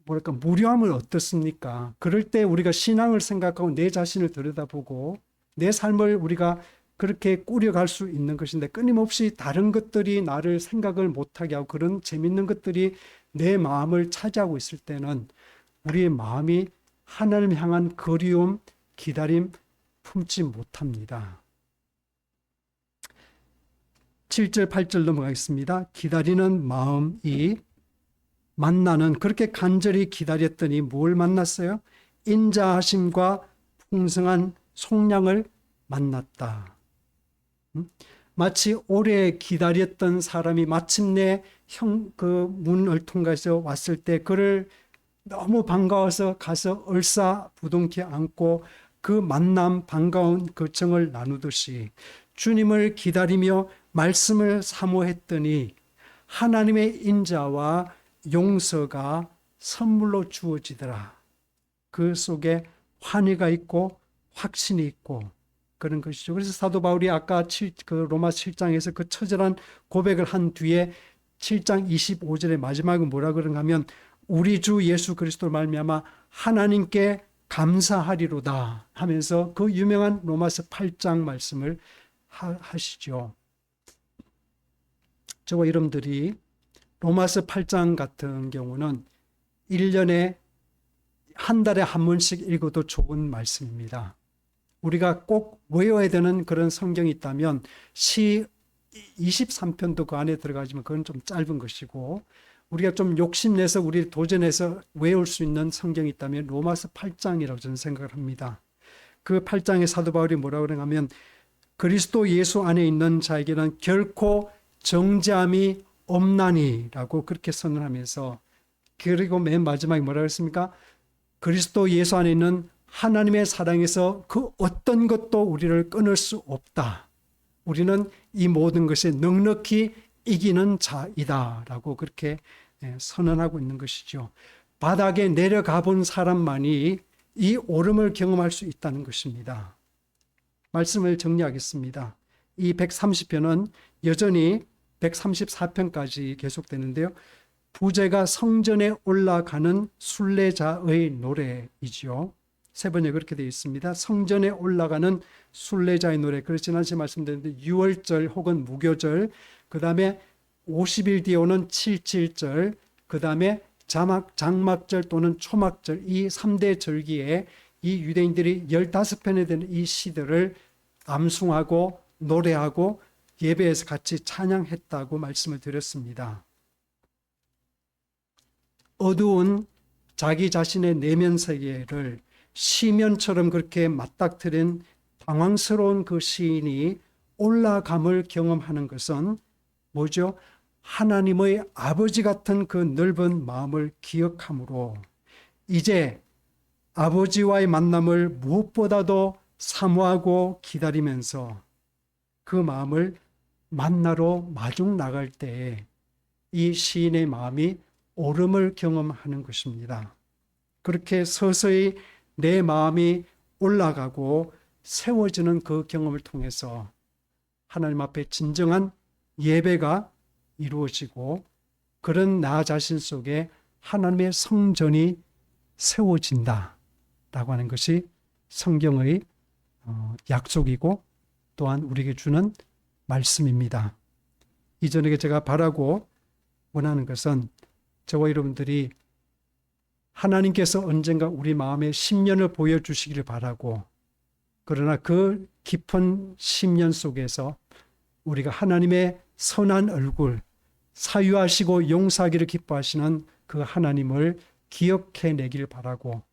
Speaker 1: 뭐랄까 무료함은 어떻습니까? 그럴 때 우리가 신앙을 생각하고 내 자신을 들여다보고 내 삶을 우리가 그렇게 꾸려갈 수 있는 것인데 끊임없이 다른 것들이 나를 생각을 못하게 하고 그런 재밌는 것들이 내 마음을 차지하고 있을 때는 우리의 마음이 하나님 향한 그리움, 기다림 품지 못합니다. 7절, 8절 넘어가겠습니다. 기다리는 마음이 만나는 그렇게 간절히 기다렸더니 뭘 만났어요? 인자하심과 풍성한 속량을 만났다. 마치 오래 기다렸던 사람이 마침내 그 문을 통과해서 왔을 때 그를 너무 반가워서 가서 얼싸부둥켜 안고 그 만남 반가운 그 정을 나누듯이 주님을 기다리며 말씀을 사모했더니 하나님의 인자와 용서가 선물로 주어지더라. 그 속에 환희가 있고 확신이 있고 그런 것이죠. 그래서 사도 바울이 아까 그 로마 7장에서 그 처절한 고백을 한 뒤에 7장 25절의 마지막은 뭐라 그런가 하면 우리 주 예수 그리스도로 말미암아 하나님께 감사하리로다 하면서 그 유명한 로마서 8장 말씀을 하시죠. 저와 여러분들이 로마서 8장 같은 경우는 1년에 한 달에 한 번씩 읽어도 좋은 말씀입니다. 우리가 꼭 외워야 되는 그런 성경이 있다면 시 23편도 그 안에 들어가지만 그건 좀 짧은 것이고 우리가 좀 욕심내서 우리 도전해서 외울 수 있는 성경이 있다면 로마서 8장이라고 저는 생각을 합니다. 그 8장의 사도 바울이 뭐라고 그러냐면 그리스도 예수 안에 있는 자에게는 결코 정죄함이 없나니라고 그렇게 선언하면서 그리고 맨 마지막에 뭐라고 했습니까? 그리스도 예수 안에 있는 하나님의 사랑에서 그 어떤 것도 우리를 끊을 수 없다. 우리는 이 모든 것에 넉넉히 이기는 자이다라고 그렇게 선언하고 있는 것이죠. 바닥에 내려가 본 사람만이 이 오름을 경험할 수 있다는 것입니다. 말씀을 정리하겠습니다. 이 130편은 여전히 134편까지 계속되는데요. 부제가 성전에 올라가는 순례자의 노래이죠. 세 번에 그렇게 되어 있습니다. 성전에 올라가는 순례자의 노래. 그래서 지난주에 말씀드렸는데 6월절 혹은 무교절, 그 다음에 50일 뒤에 오는 77절, 그 다음에 장막절 또는 초막절 이 3대 절기에 이 이 유대인들이 15편에 되는 이 시들을 암송하고 노래하고 예배에서 같이 찬양했다고 말씀을 드렸습니다. 어두운 자기 자신의 내면 세계를 시면처럼 그렇게 맞닥뜨린 당황스러운 그 시인이 올라감을 경험하는 것은 뭐죠? 하나님의 아버지 같은 그 넓은 마음을 기억함으로 이제 아버지와의 만남을 무엇보다도 사모하고 기다리면서 그 마음을 만나러 마중 나갈 때에 이 시인의 마음이 오름을 경험하는 것입니다. 그렇게 서서히 내 마음이 올라가고 세워지는 그 경험을 통해서 하나님 앞에 진정한 예배가 이루어지고 그런 나 자신 속에 하나님의 성전이 세워진다라고 하는 것이 성경의 약속이고 또한 우리에게 주는 말씀입니다. 이전에 제가 바라고 원하는 것은 저와 여러분들이 하나님께서 언젠가 우리 마음의 심년을 보여주시기를 바라고, 그러나 그 깊은 심년 속에서 우리가 하나님의 선한 얼굴, 사유하시고 용서하기를 기뻐하시는 그 하나님을 기억해내기를 바라고,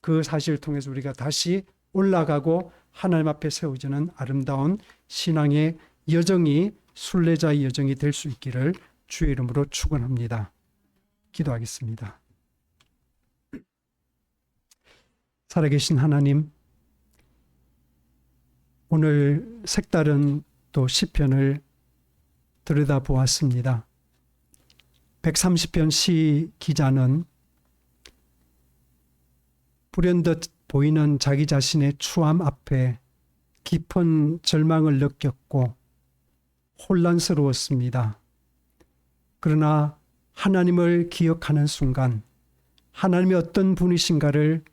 Speaker 1: 그 사실을 통해서 우리가 다시 올라가고 하나님 앞에 세워지는 아름다운 신앙의 여정이, 순례자의 여정이 될 수 있기를 주의 이름으로 축원합니다. 기도하겠습니다. 살아계신 하나님, 오늘 색다른 또 시편을 들여다보았습니다. 130편 시 기자는 불현듯 보이는 자기 자신의 추함 앞에 깊은 절망을 느꼈고 혼란스러웠습니다. 그러나 하나님을 기억하는 순간, 하나님이 어떤 분이신가를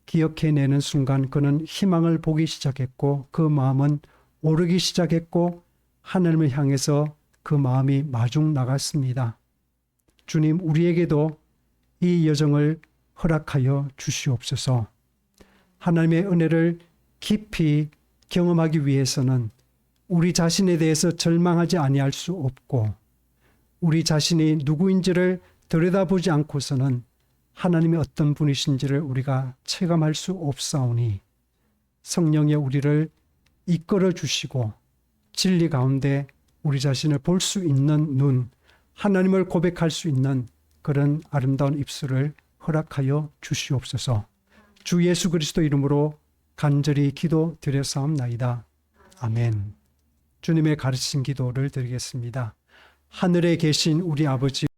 Speaker 1: 기억해내는 순간 그는 희망을 보기 시작했고 그 마음은 오르기 시작했고 하나님을 향해서 그 마음이 마중 나갔습니다. 주님, 우리에게도 이 여정을 허락하여 주시옵소서. 하나님의 은혜를 깊이 경험하기 위해서는 우리 자신에 대해서 절망하지 아니할 수 없고, 우리 자신이 누구인지를 들여다보지 않고서는 하나님이 어떤 분이신지를 우리가 체감할 수 없사오니, 성령의 우리를 이끌어 주시고 진리 가운데 우리 자신을 볼 수 있는 눈, 하나님을 고백할 수 있는 그런 아름다운 입술을 허락하여 주시옵소서. 주 예수 그리스도 이름으로 간절히 기도드렸사옵나이다. 아멘. 주님의 가르치신 기도를 드리겠습니다. 하늘에 계신 우리 아버지,